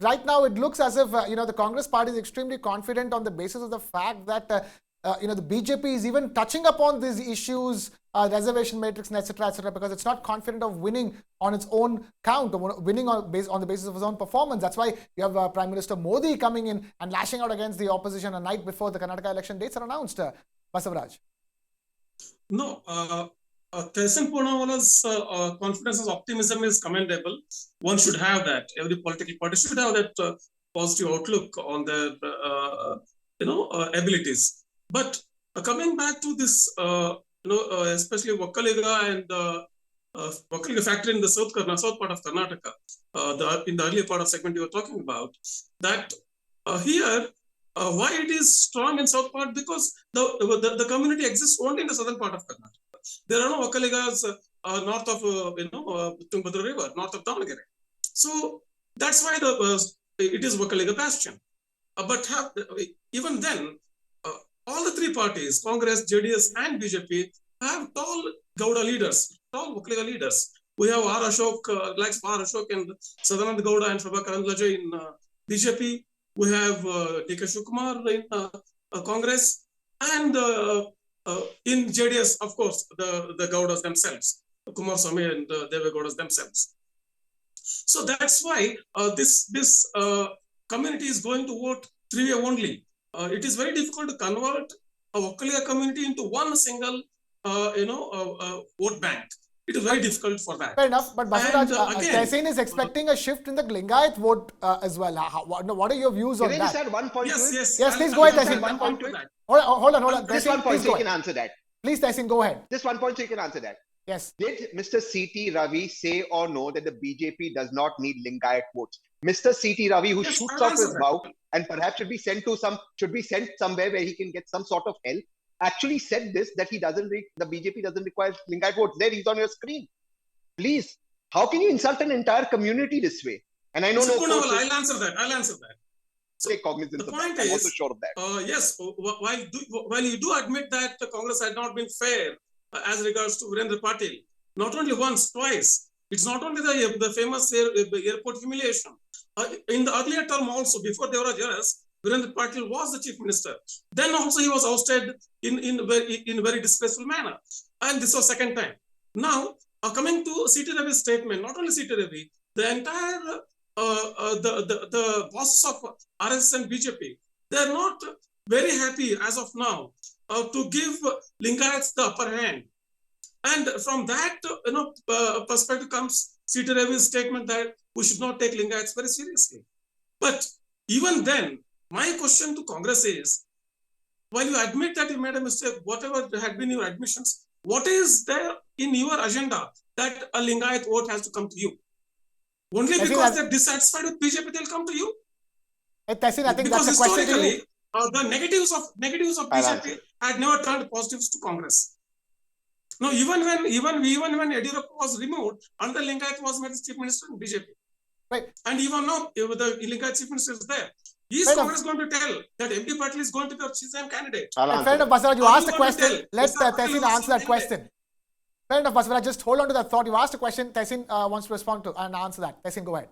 right now it looks as if the Congress party is extremely confident on the basis of the fact that the BJP is even touching upon these issues, reservation matrix, etc., because it's not confident of winning on its own count, or winning on the basis of its own performance. That's why you have Prime Minister Modi coming in and lashing out against the opposition a night before the Karnataka election dates are announced. Basvaraj. No, Tehseen Poonawalla's confidence and optimism is commendable. One should have that. Every political party should have that positive outlook on their, abilities. But coming back to this, especially Volkkaliga and Volkkaliga factory in the south part of Karnataka, in the earlier part of segment you were talking about, that here, why it is strong in south part? Because the community exists only in the southern part of Karnataka. There are no Volkkaligas north of Tungabhadra River, north of Davangere. So that's why it is Volkkaliga bastion. But even then, all the three parties, Congress, JDS, and BJP, have tall Gowda leaders, tall Volkkaliga leaders. We have R. Ashok, likes R. Ashok, and Sadanand Gowda and Prabhakar Andlaje in BJP. We have D.K. Shivakumar in Congress, and in JDS, of course, the Gowdas themselves, Kumaraswamy and Deve Gowdas themselves. So that's why this community is going to vote three-way only. It is very difficult to convert a Volkkaliga community into one single, vote bank. It is very difficult for that. Fair enough, but Basvaraj, Tehseen is expecting a shift in the Lingayat vote as well. What are your views on that? Can I just add one point to it? Yes, please go ahead, Tehseen. One point to it. Hold on. Just one point so you can answer that. Please, Tehseen, go ahead. Just one point so you can answer that. Yes. Did Mr. C.T. Ravi say or no that the BJP does not need Lingayat votes? Mr. C.T. Ravi, who shoots off his mouth and perhaps should be sent somewhere where he can get some sort of help, actually said this, that the BJP doesn't require Lingayat votes. There, he's on your screen. Please, how can you insult an entire community this way? And I know I'll answer that. So, take cognizance the of point that. is, I'm also sure of that. Yes, while you do admit that Congress had not been fair as regards to Virendra Patil, not only once, twice. It's not only the famous airport humiliation. In the earlier term also, before Devaraj Aras, Virendra Patil was the chief minister. Then also he was ousted in a very disgraceful manner. And this was second time. Now, coming to C.T. Ravi's statement, not only C.T. Ravi, the entire the bosses of RSS and BJP, they're not very happy as of now to give Lingayats the upper hand. And from that perspective comes C.T. Ravi's statement that we should not take Lingayats very seriously. But even then, my question to Congress is, while you admit that you made a mistake, whatever had been your admissions, what is there in your agenda that a Lingayat vote has to come to you? Only because they're dissatisfied with BJP, they'll come to you. Tehseen, I think because that's a question to you. The negatives of BJP had never turned positives to Congress. No, even when Yediyurappa was removed, under Lingayat was made chief minister in BJP. Right. And even now, the Lingayat chief minister is there. Is Congress going to tell that MP Patil is going to be a CM candidate? Fair enough, Basvaraj, you asked a question. Let Tehseen answer that question. Fair enough, Basvaraj, just hold on to that thought. You asked a question, Tehseen wants to respond to and answer that. Tehseen, go ahead.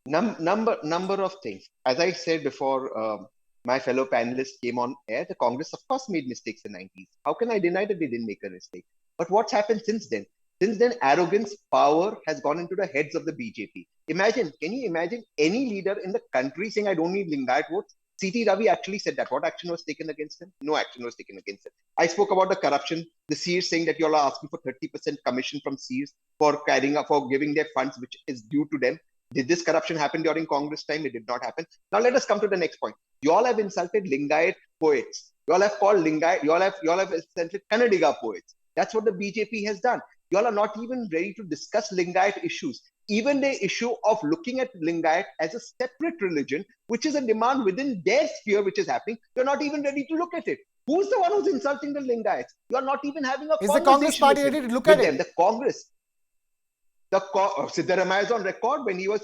Number of things. As I said before, my fellow panelists came on air. The Congress, of course, made mistakes in the 90s. How can I deny that they didn't make a mistake? But what's happened since then? Since then, arrogance, power has gone into the heads of the BJP. Can you imagine any leader in the country saying, I don't need Lingayat votes? C.T. Ravi actually said that. What action was taken against him? No action was taken against him. I spoke about the corruption, the Sears saying that you all are asking for 30% commission from Sears for giving their funds, which is due to them. Did this corruption happen during Congress time? It did not happen. Now let us come to the next point. You all have insulted Lingayat poets. You all have called Lingayat, you all have insulted Kannadiga poets. That's what the BJP has done. You all are not even ready to discuss Lingayat issues. Even the issue of looking at Lingayat as a separate religion, which is a demand within their sphere, which is happening, you're not even ready to look at it. Who's the one who's insulting the Lingayats? You are not even having a conversation. Is the Congress party ready to look at it? The Congress. Siddaramaiah is on record when he was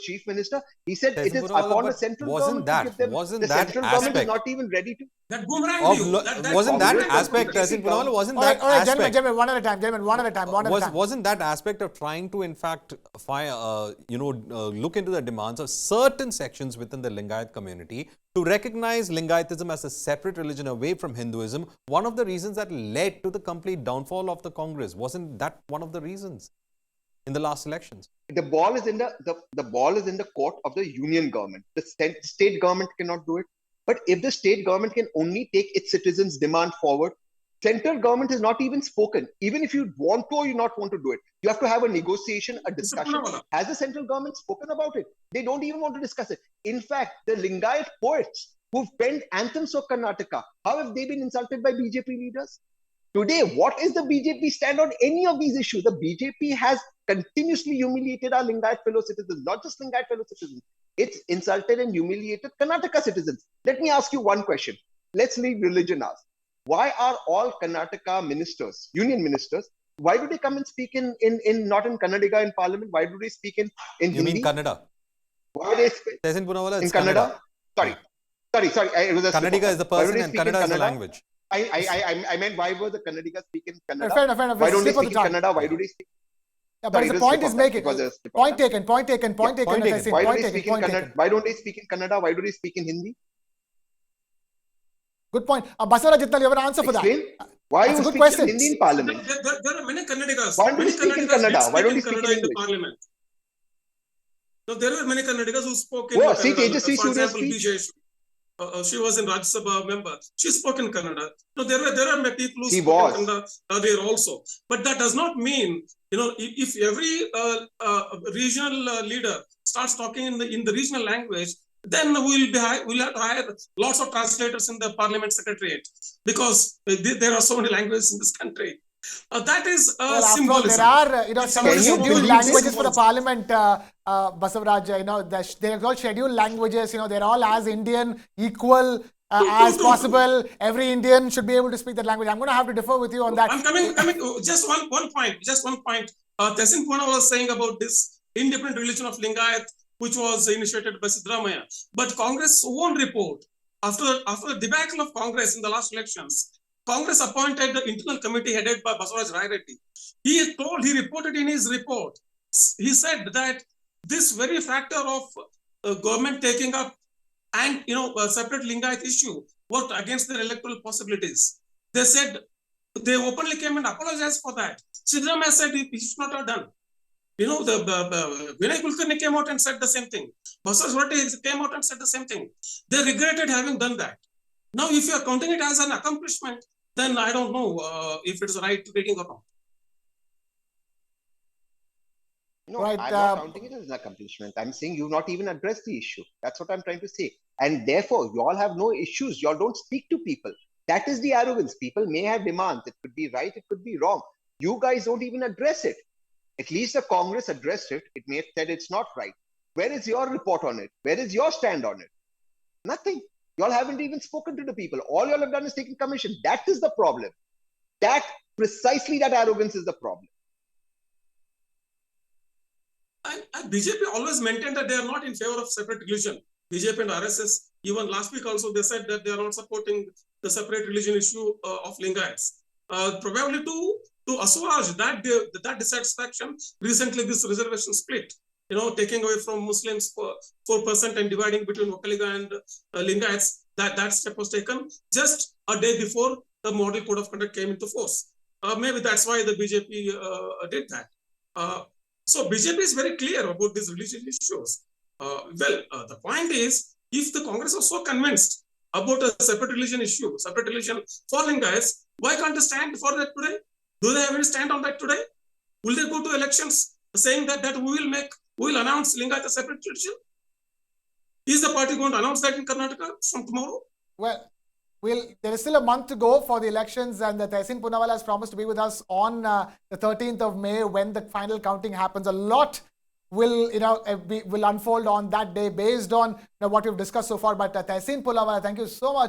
chief minister. He said it is Tehseen upon the Poonawalla, central wasn't government to give them. wasn't The that central government is aspect not even ready to. That boomerang view. wasn't that Congress was aspect, BJP Tehseen Poonawalla, wasn't All right, that aspect, gentlemen, one at a time, wasn't that aspect of trying to, in fact, look into the demands of certain sections within the Lingayat community to recognize Lingayatism as a separate religion away from Hinduism, one of the reasons that led to the complete downfall of the Congress? Wasn't that one of the reasons in the last elections? The ball is in the court of the union government. The state government cannot do it. But if the state government can only take its citizens' demand forward, central government has not even spoken. Even if you want to or you not want to do it, you have to have a negotiation, a discussion. Has the central government spoken about it? They don't even want to discuss it. In fact, the Lingayat poets who've penned anthems for Karnataka, how have they been insulted by BJP leaders? Today, what is the BJP stand on any of these issues? The BJP has continuously humiliated our Lingayat fellow citizens, not just Lingayat fellow citizens. It's insulted and humiliated Karnataka citizens. Let me ask you one question. Let's leave religion out. Why are all Karnataka ministers, union ministers, why do they come and speak in not in Kannadiga in parliament? Why do they speak in Hindi? You mean Kannada? Why do they speak Tehseen Poonawalla, in it's Kannada? Sorry. It was a Kannadiga is the person and Kannada is the language. I meant why were the Kannadigas speaking Kannada? Fair enough. Why don't they speak in Kannada? Why do they speak? Yeah, but the point is making. Point taken. Why don't they speak in Kannada? Why don't they speak in Kannada? Why do they speak in Hindi? Good point. Basvaraj Itnal, you have an answer for that. Why That's you a good speak question. in Hindi in parliament? There are many Kannadigas. Why don't you speak in Kannada? Why don't you speak in Kannada in the English? parliament? No, there were many Kannadigas who spoke in Oh, see, Kannada. Tejasvi For example, Surya Bijay. She was in Rajya Sabha member. She spoke in Kannada. No, there are many people who spoke in Kannada there also. But that does not mean, if every regional leader starts talking in the regional language, then we'll have to hire lots of translators in the parliament secretariat because there are so many languages in this country. That is symbolism. There are scheduled languages for the parliament, Basvaraj. They're all scheduled languages. They're all as Indian, equal as possible. Every Indian should be able to speak that language. I'm going to have to differ with you on that. I'm coming. Just one point. Tehseen Poonawalla was saying about this independent religion of Lingayat, which was initiated by Siddaramaiah. But Congress' own report, after the debacle of Congress in the last elections, Congress appointed the internal committee headed by Basvaraj Itnal. He reported in his report, he said that this very factor of government taking up and a separate Lingayat issue worked against their electoral possibilities. They said they openly came and apologized for that. Siddaramaiah said he should not have done. The Vinay Kulkarni came out and said the same thing. Basvaraj Itnal came out and said the same thing. They regretted having done that. Now, if you are counting it as an accomplishment, then I don't know if it is right reading or not. No, right, I'm not counting it as an accomplishment. I'm saying you've not even addressed the issue. That's what I'm trying to say. And therefore, you all have no issues. You all don't speak to people. That is the arrogance. People may have demands. It could be right. It could be wrong. You guys don't even address it. At least the Congress addressed it. It may have said it's not right. Where is your report on it? Where is your stand on it? Nothing. You all haven't even spoken to the people. All you all have done is taken commission. That is the problem. Precisely that arrogance is the problem. And BJP always maintained that they are not in favor of separate religion. BJP and RSS, even last week also, they said that they are not supporting the separate religion issue of Lingayats. Probably to assuage that dissatisfaction, recently this reservation split, taking away from Muslims 4% and dividing between Volkkaligas and Lingayats, that step was taken just a day before the model code of conduct came into force. Maybe that's why the BJP did that. So BJP is very clear about these religious issues. The point is, if the Congress was so convinced about a separate religion issue, separate religion for Lingayats, why can't they stand for that today? Do they have any stand on that today? Will they go to elections saying that we will announce Lingayat a separate religion? Is the party going to announce that in Karnataka from tomorrow? Well, there is still a month to go for the elections, and Tehseen Poonawalla has promised to be with us on the 13th of May when the final counting happens. A lot will unfold on that day based on what we've discussed so far. But Tehseen Poonawalla, thank you so much